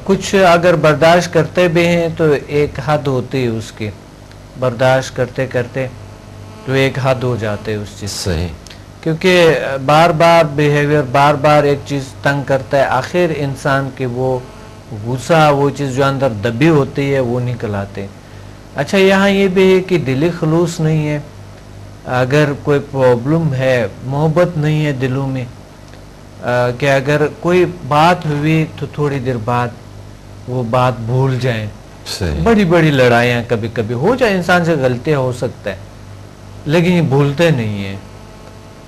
کچھ اگر برداشت کرتے بھی ہیں تو ایک حد ہوتی ہے اس کی، برداشت کرتے کرتے تو ایک حد ہو جاتے اس چیز. صحیح. کیونکہ بار بار بیہیویئر، بار بار ایک چیز تنگ کرتا ہے، آخر انسان کے وہ غصہ، وہ چیز جو اندر دبی ہوتی ہے وہ نکل آتے. اچھا یہاں یہ بھی ہے کہ دلی خلوص نہیں ہے، اگر کوئی پرابلم ہے، محبت نہیں ہے دلوں میں، کہ اگر کوئی بات ہوئی تو تھوڑی دیر بعد وہ بات بھول جائیں. بڑی بڑی لڑائیاں کبھی کبھی ہو جائیں، انسان سے غلطیاں ہو سکتا ہے، لیکن یہ بھولتے نہیں ہیں،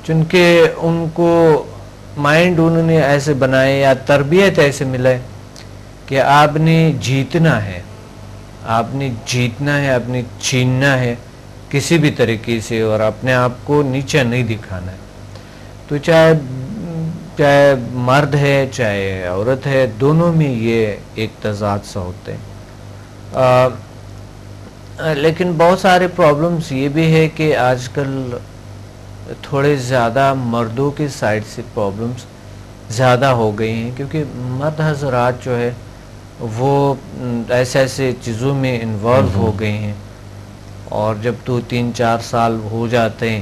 چونکہ ان کو مائنڈ انہوں نے ایسے بنائے یا تربیت ایسے ملے کہ آپ نے جیتنا ہے، آپ نے جیتنا ہے، آپ نے چھیننا ہے کسی بھی طریقے سے، اور اپنے آپ کو نیچے نہیں دکھانا ہے. تو چاہے مرد ہے چاہے عورت ہے، دونوں میں یہ ایک تضاد سا ہوتے ہیں. لیکن بہت سارے پرابلمز یہ بھی ہے کہ آج کل تھوڑے زیادہ مردوں کی سائڈ سے پرابلمز زیادہ ہو گئی ہیں، کیونکہ مرد حضرات جو ہے وہ ایسے چیزوں میں انوالو ہو گئے ہیں، اور جب 2-3-4 سال ہو جاتے ہیں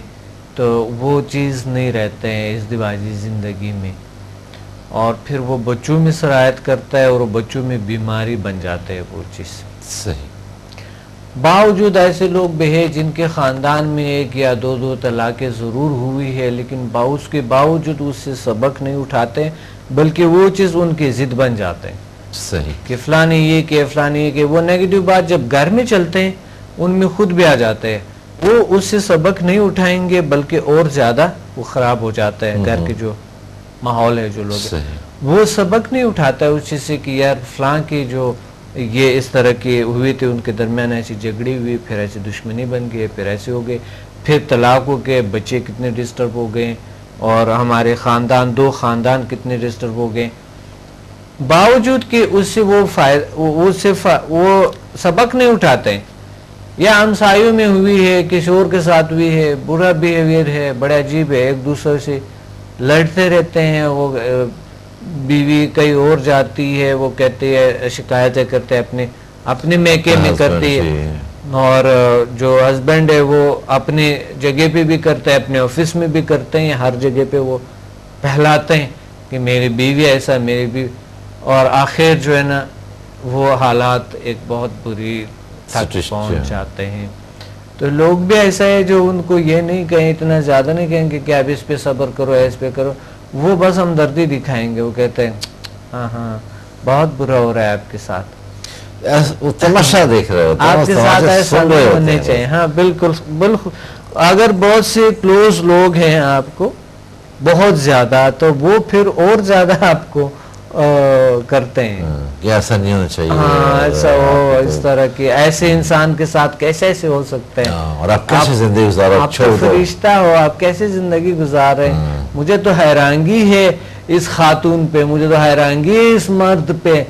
تو وہ چیز نہیں رہتے ہیں ازدواجی زندگی میں، اور پھر وہ بچوں میں سرایت کرتا ہے اور وہ بچوں میں بیماری بن جاتے ہے وہ چیز. صحیح. باوجود ایسے لوگ بھی ہیں جن کے خاندان میں 1 یا 2 طلاقیں ضرور ہوئی ہے، لیکن اس کے باوجود اس سے سبق نہیں اٹھاتے، بلکہ وہ چیز ان کی ضد بن جاتے ہیں. صحیح. کہ فلانی یہ کہ فلانی یہ کہ، وہ نیگیٹو بات جب گھر میں چلتے ہیں ان میں خود بھی آ جاتے ہیں، وہ اس سے سبق نہیں اٹھائیں گے بلکہ اور زیادہ وہ خراب ہو جاتا ہے. گھر کے جو ماحول ہے، جو لوگ وہ سبق نہیں اٹھاتا ہے اس چیز سے کہ یار فلاں کی جو یہ اس طرح کی ہوئی تھی، ان کے درمیان ایسی جھگڑی ہوئی، پھر ایسی دشمنی بن گئی، پھر ایسے ہو گئے، پھر طلاق ہو گئے، بچے کتنے ڈسٹرب ہو گئے، اور ہمارے خاندان 2 خاندان کتنے ڈسٹرب ہو گئے. باوجود کہ اس سے وہ سبق نہیں اٹھاتے ہیں. یا ہمسایوں میں ہوئی ہے، کسی اور کے ساتھ ہوئی ہے، برا بیہیویئر ہے، بڑا عجیب ہے، ایک دوسرے سے لڑتے رہتے ہیں، وہ بیوی کہیں اور جاتی ہے، وہ کہتے ہیں شکایتیں کرتے ہیں اپنے میکے میں کرتی ہے، اور جو ہسبینڈ ہے وہ اپنی جگہ پہ بھی کرتا ہے، اپنے آفس میں بھی کرتے ہیں، ہر جگہ پہ وہ پہلاتے ہیں کہ میری بیوی ایسا، میری بیوی، اور آخر جو ہے نا وہ حالات ایک بہت بری تک پہنچ جاتے ہیں. تو لوگ بھی ایسا ہے جو ان کو یہ نہیں کہیں، اتنا زیادہ نہیں کہیں گے کہ اب اس پہ صبر کرو، اس پہ کرو، وہ بس ہمدردی دکھائیں گے. وہ کہتے ہیں ہاں بہت برا ہو رہا ہے آپ کے ساتھ، وہ تماشا دیکھ رہے ہوتے ہیں، آپ کے ساتھ ایسا نہیں ہونے چاہیے. ہاں بالکل بالکل. اگر بہت سے کلوز لوگ ہیں آپ کو بہت زیادہ، تو وہ پھر اور زیادہ آپ کو کرتے ہیں کہ ایسا نہیں ہونا چاہیے، ہاں ایسا ہو، اس طرح کی، ایسے انسان کے ساتھ کیسے ہو سکتے ہیں، اور آپ کیسے زندگی گزارو، آپ تو فرشتہ ہو، آپ کیسے زندگی گزار رہے ہیں. مجھے تو حیرانگی ہے اس خاتون پہ، مجھے تو حیرانگی ہے اس مرد پہ.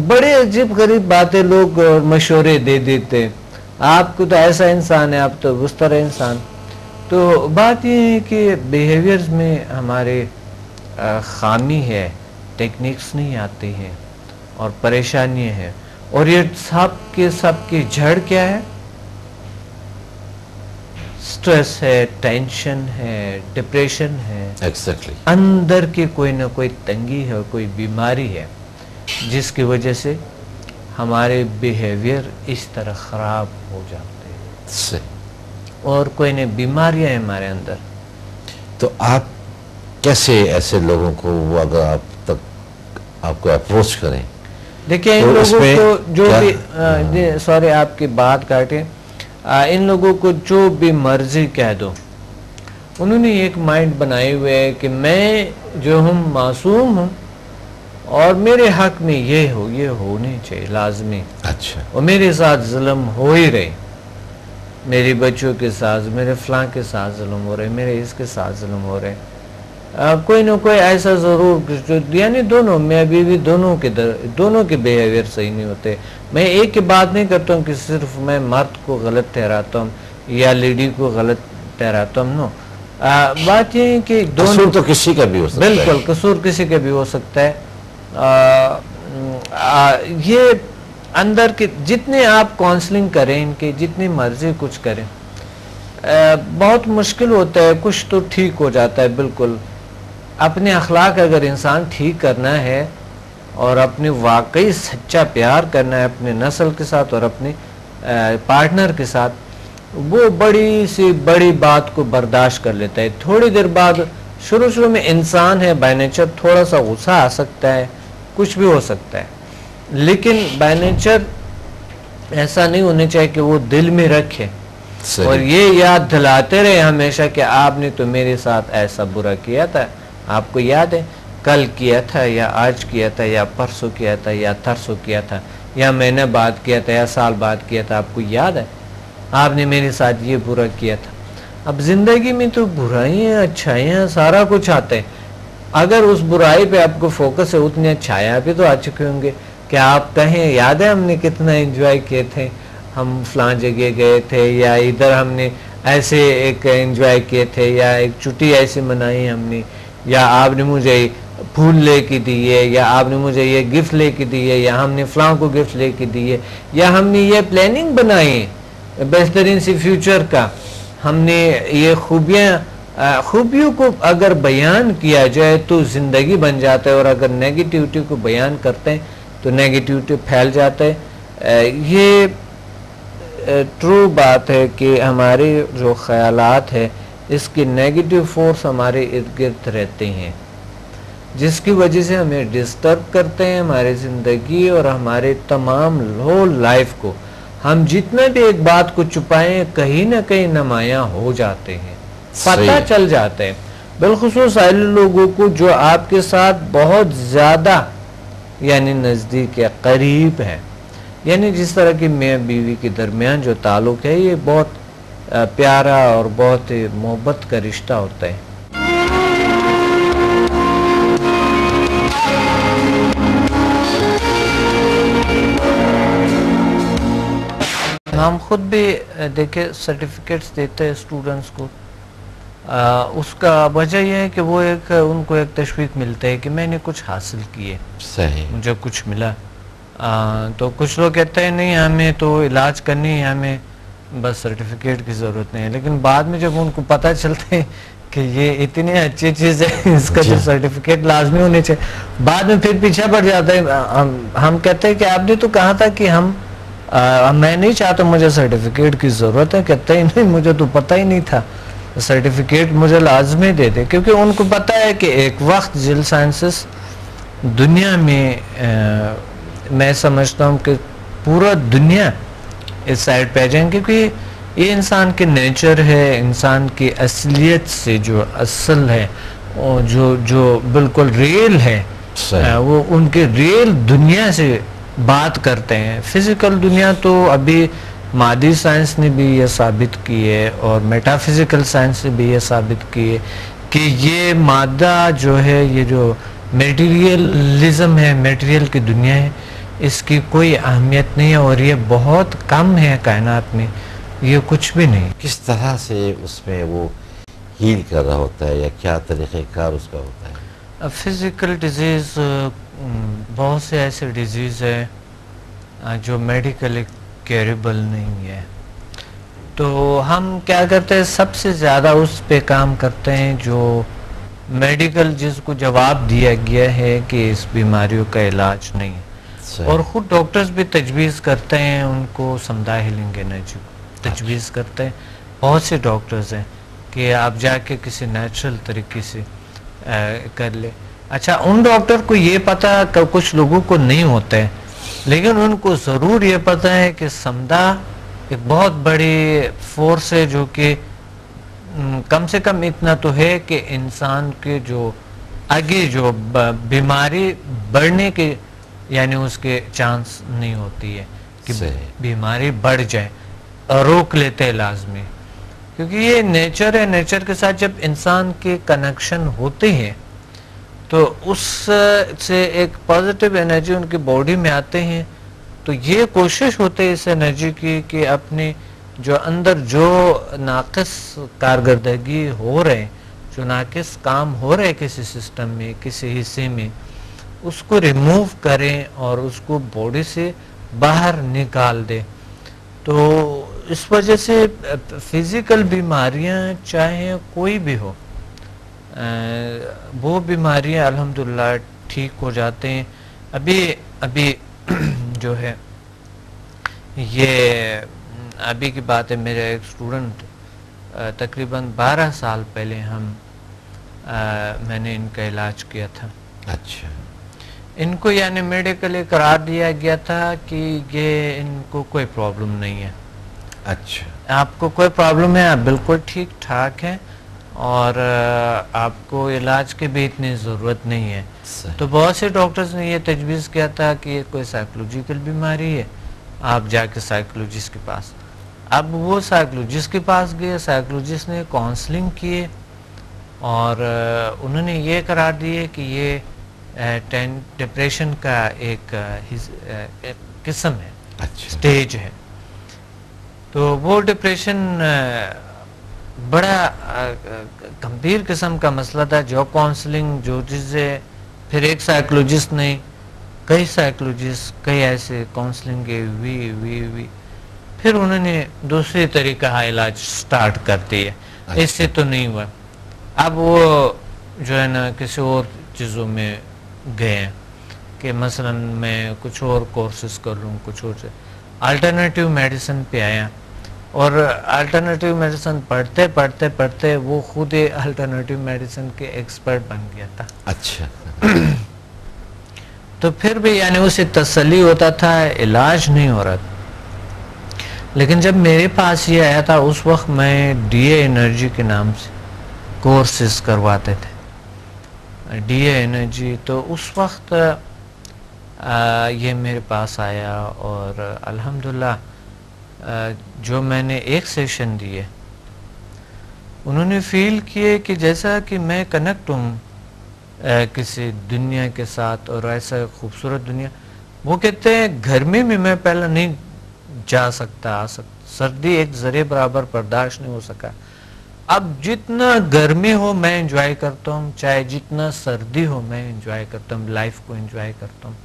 بڑے عجیب غریب باتیں لوگ مشورے دے دیتے، آپ کو تو ایسا انسان ہے، آپ تو اس طرح انسان. تو بات یہ ہے کہ بیہیویئرز میں ہمارے خامی ہے، ٹیکنیکس نہیں آتی ہیں، اور پریشانیاں ہیں، اور یہ سب کے جڑ کیا ہے؟ سٹریس ہے، ٹینشن ہے، ڈپریشن ہے، اندر کی کوئی نہ کوئی تنگی ہے، کوئی بیماری ہے، جس کی وجہ سے ہمارے بیہیویئر اس طرح خراب ہو جاتے ہیں، اور کوئی نہ بیماریاں ہیں ہمارے اندر. تو آپ کیسے ایسے لوگوں کو، وہ اگر آپ کو اپروچ کریں؟ دیکھیں ان لوگوں کو جو بھی، سوری آپ کی بات کاٹیں، ان لوگوں کو جو بھی مرضی کہہ دو، انہوں نے ایک مائنڈ بنائے ہوئے ہے کہ میں جو ہوں معصوم ہوں، اور میرے حق میں یہ ہونے چاہیے لازمی. اچھا. اور میرے ساتھ ظلم ہو ہی رہے، میری بچوں کے ساتھ، میرے فلاں کے ساتھ ظلم ہو رہے، میرے اس کے ساتھ ظلم ہو رہے. کوئی نہ کوئی ایسا ضرور، یعنی دونوں میں بیوی دونوں کے بیہیویئر صحیح نہیں ہوتے. میں ایک کی بات نہیں کرتا ہوں کہ صرف میں مرد کو غلط ٹھہراتا ہوں یا لیڈی کو غلط ٹھہراتا ہوں. نو، بات یہ ہے کہ قصور تو کسی کا بھی ہو سکتا ہے. بالکل قصور کسی کا بھی ہو سکتا ہے. یہ اندر کے جتنے آپ کاؤنسلنگ کریں ان کے جتنی مرضی کچھ کریں بہت مشکل ہوتا ہے. کچھ تو ٹھیک ہو جاتا ہے بالکل. اپنے اخلاق اگر انسان ٹھیک کرنا ہے اور اپنے واقعی سچا پیار کرنا ہے اپنے نسل کے ساتھ اور اپنے پارٹنر کے ساتھ, وہ بڑی سی بڑی بات کو برداشت کر لیتا ہے. تھوڑی دیر بعد شروع میں انسان ہے بائی نیچر تھوڑا سا غصہ آ سکتا ہے, کچھ بھی ہو سکتا ہے, لیکن بائی نیچر ایسا نہیں ہونا چاہیے کہ وہ دل میں رکھے اور یہ یاد دلاتے رہے ہمیشہ کہ آپ نے تو میرے ساتھ ایسا برا کیا تھا, آپ کو یاد ہے کل کیا تھا یا آج کیا تھا یا پرسوں کیا تھا یا ترسوں کیا تھا یا مہینے بعد کیا تھا یا سال بعد کیا تھا, آپ کو یاد ہے آپ نے میرے ساتھ یہ برا کیا تھا. اب زندگی میں تو برائیاں اچھائیاں سارا کچھ آتا ہے. اگر اس برائی پہ آپ کو فوکس ہے اتنی اچھائیاں بھی تو آ چکے ہوں گے کہ آپ کہیں یاد ہے ہم نے کتنا انجوائے کیے تھے, ہم فلاں جگہ گئے تھے یا ادھر ہم نے ایسے ایک انجوائے کیے تھے یا ایک چھٹی ایسی منائی ہم نے, یا آپ نے مجھے پھول لے کے دیے یا آپ نے مجھے یہ گفٹ لے کے دیے یا ہم نے فلاں کو گفٹ لے کے دیے یا ہم نے یہ پلاننگ بنائی بہترین سی فیوچر کا, ہم نے یہ خوبیوں کو اگر بیان کیا جائے تو زندگی بن جاتا ہے, اور اگر نیگیٹیوٹی کو بیان کرتے ہیں تو نیگیٹیوٹی پھیل جاتا ہے. یہ ٹرو بات ہے کہ ہمارے جو خیالات ہے اس کی نیگیٹیو فورس ہمارے ارد گرد رہتے ہیں, جس کی وجہ سے ہمیں ڈسٹرب کرتے ہیں ہماری زندگی اور ہمارے تمام ہول لائف کو. ہم جتنا بھی ایک بات کو چھپائیں کہیں نہ کہیں نمایاں ہو جاتے ہیں, پتہ چل جاتا ہے, بالخصوص ایسے لوگوں کو جو آپ کے ساتھ بہت زیادہ یعنی نزدیک یا قریب ہے, یعنی جس طرح کی میاں بیوی کے درمیان جو تعلق ہے یہ بہت پیارا اور بہت محبت کا رشتہ ہوتا ہے. ہم خود بھی دیکھیں سرٹیفکیٹس دیتے ہیں اسٹوڈنٹس کو, اس کا وجہ یہ ہے کہ وہ ان کو ایک تشویق ملتا ہے کہ میں نے کچھ حاصل کیے, مجھے کچھ ملا. تو کچھ لوگ کہتے ہیں نہیں ہمیں تو علاج کرنی ہے, ہمیں بس سرٹیفکیٹ کی ضرورت نہیں ہے, لیکن بعد میں جب ان کو پتہ چلتا ہے کہ یہ اتنی اچھی چیز ہے اس کا جو سرٹیفکیٹ لازمی ہونے چاہیے, بعد میں پھر پیچھے پڑ جاتا ہے. ہم کہتے ہیں کہ آپ نے تو کہا تھا کہ میں نہیں چاہتا مجھے سرٹیفکیٹ کی ضرورت ہے, کہتے ہیں نہیں مجھے تو پتہ ہی نہیں تھا, سرٹیفکیٹ مجھے لازمی دے دے, کیونکہ ان کو پتہ ہے کہ ایک وقت جل سائنسز دنیا میں سمجھتا ہوں کہ پورا دنیا اس سائڈ پہ جائیں, کیونکہ یہ انسان کے نیچر ہے, انسان کی اصلیت سے جو اصل ہے جو بالکل ریل ہے وہ ان کے ریل دنیا سے بات کرتے ہیں. فزیکل دنیا تو ابھی مادی سائنس نے بھی یہ ثابت کی ہے اور میٹا فزیکل سائنس نے بھی یہ ثابت کی ہے کہ یہ مادہ جو ہے, یہ جو میٹیریلزم ہے, میٹیریل کی دنیا ہے, اس کی کوئی اہمیت نہیں ہے اور یہ بہت کم ہے کائنات میں, یہ کچھ بھی نہیں. کس طرح سے اس میں وہ ہیل کر رہا ہوتا ہے یا کیا طریقہ کار اس کا ہوتا ہے؟ فزیکل ڈیزیز بہت سے ایسے ڈیزیز ہے جو میڈیکلی کیوریبل نہیں ہے, تو ہم کیا کرتے ہیں سب سے زیادہ اس پہ کام کرتے ہیں جو میڈیکل جس کو جواب دیا گیا ہے کہ اس بیماریوں کا علاج نہیں ہے, اور خود ڈاکٹرز بھی تجویز کرتے ہیں ان کو سمدھا ہیلنگ انرجی کو تجویز کرتے ہیں. بہت سے ڈاکٹرز ہیں کہ آپ جا کے کسی نیچرل طریقے سے کر لے. اچھا ان ڈاکٹر کو یہ پتہ کچھ لوگوں کو نہیں ہوتا ہے, لیکن ان کو ضرور یہ پتہ ہے کہ سمدھا ایک بہت بڑی فورس ہے جو کہ کم سے کم اتنا تو ہے کہ انسان کے جو آگے جو بیماری بڑھنے کے یعنی اس کے چانس نہیں ہوتی ہے کہ بیماری بڑھ جائے, روک لیتے ہیں لازمی, کیونکہ یہ نیچر ہے. نیچر کے ساتھ جب انسان کے کنیکشن ہوتے ہیں تو اس سے ایک پازیٹیو انرجی ان کی باڈی میں آتے ہیں, تو یہ کوشش ہوتی ہے اس انرجی کی کہ اپنے جو اندر جو ناقص کارکردگی ہو رہے, جو ناقص کام ہو رہے کسی سسٹم میں کسی حصے میں, اس کو ریموو کریں اور اس کو باڈی سے باہر نکال دیں. تو اس وجہ سے فزیکل بیماریاں چاہے کوئی بھی ہو وہ بیماریاں الحمدللہ ٹھیک ہو جاتے ہیں. ابھی جو ہے یہ ابھی کی بات ہے, میرا ایک اسٹوڈنٹ تقریباً 12 سال پہلے میں نے ان کا علاج کیا تھا. اچھا. ان کو یعنی میڈیکلی قرار دیا گیا تھا کہ یہ ان کو کوئی پرابلم نہیں ہے. اچھا. آپ کو کوئی پرابلم ہے, آپ بالکل ٹھیک ٹھاک ہیں اور آپ کو علاج کی بھی اتنی ضرورت نہیں ہے. تو بہت سے ڈاکٹرز نے یہ تجویز کیا تھا کہ یہ کوئی سائیکولوجیکل بیماری ہے, آپ جا کے سائیکولوجسٹ کے پاس. اب وہ سائیکولوجسٹ کے پاس گئے, سائیکولوجسٹ نے کاؤنسلنگ کیے اور انہوں نے یہ قرار دیے کہ یہ ڈپریشن کا ایک قسم ہے, سٹیج ہے. تو وہ ڈپریشن بڑا گمبھیر قسم کا مسئلہ تھا. جو کاؤنسلنگ جو چیزیں پھر ایک سائیکولوجسٹ نہیں کئی سائیکولوجسٹ کئی ایسے کاؤنسلنگ ہوئی پھر انہوں نے دوسری طریقہ علاج سٹارٹ کر دیا. اس سے تو نہیں ہوا. اب وہ جو ہے نا کسی اور چیزوں میں گئے ہیں کہ مثلا میں کچھ اور کورسز کر لوں, کچھ اور الٹرنیٹیو میڈیسن پہ آیا اور الٹرنیٹیو میڈیسن پڑھتے وہ خود الٹرنیٹیو میڈیسن کے ایکسپرٹ بن گیا تھا. اچھا. تو پھر بھی یعنی اسے تسلی ہوتا تھا, علاج نہیں ہو رہا تھا. لیکن جب میرے پاس یہ آیا تھا اس وقت میں ڈی اے انرجی کے نام سے کورسز کرواتے تھے, ڈی اے انرجی. تو اس وقت یہ میرے پاس آیا اور الحمدللہ جو میں نے ایک سیشن دیے انہوں نے فیل کیے کہ جیسا کہ میں کنیکٹ ہوں کسی دنیا کے ساتھ اور ایسا خوبصورت دنیا. وہ کہتے ہیں گرمی میں پہلے نہیں جا سکتا آ سکتا, سردی ایک ذرے برابر برداشت نہیں ہو سکا. اب جتنا گرمی ہو میں انجوائے کرتا ہوں, چاہے جتنا سردی ہو میں انجوائے کرتا ہوں, لائف کو انجوائے کرتا ہوں.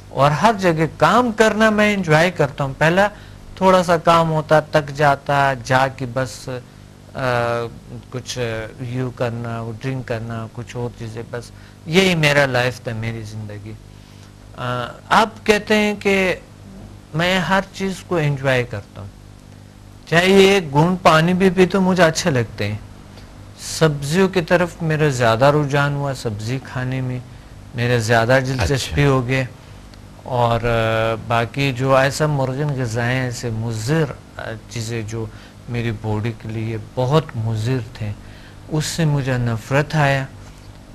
اور ہر جگہ کام کرنا میں انجوائے کرتا ہوں. پہلا تھوڑا سا کام ہوتا تک جاتا, جا کے بس کچھ یو کرنا, ڈرنک کرنا, کچھ اور چیزیں, بس یہی میرا لائف تھا, میری زندگی. آپ کہتے ہیں کہ میں ہر چیز کو انجوائے کرتا ہوں, چاہے یہ ایک گھونٹ پانی بھی پی تو مجھے اچھے لگتے ہیں. سبزیوں کی طرف میرا زیادہ رجحان ہوا, سبزی کھانے میں میرے زیادہ دلچسپی ہو گئے. اور باقی جو ایسا مرغن غذائیں ایسے مضر چیزیں جو میری باڈی کے لیے بہت مضر تھے اس سے مجھے نفرت آیا.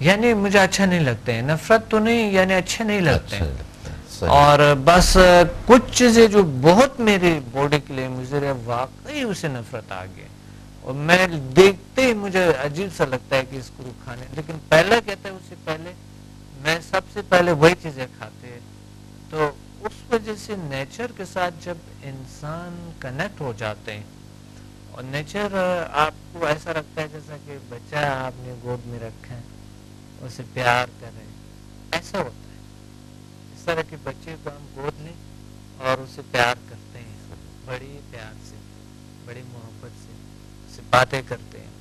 یعنی مجھے اچھا نہیں لگتے ہیں, نفرت تو نہیں یعنی اچھے نہیں لگتے ہیں. اور بس کچھ چیزیں جو بہت میری باڈی کے لیے مضر ہے واقعی اسے نفرت آ گئی اور میں دیکھتے ہی مجھے عجیب سا لگتا ہے کہ اس کو کھانے. لیکن پہلا کہتا ہے اس سے پہلے میں سب سے پہلے وہی چیزیں کھاتے ہیں. تو اس وجہ سے نیچر کے ساتھ جب انسان کنیکٹ ہو جاتے ہیں اور نیچر آپ کو ایسا لگتا ہے جیسا کہ بچہ آپ نے گود میں رکھا ہے, اسے پیار کر رہے ہیں, ایسا ہوتا ہے. اس طرح کے بچے کو ہم گود لیں اور اسے پیار کرتے ہیں, بڑی پیار سے, بڑی محبت سے اسے باتیں کرتے ہیں.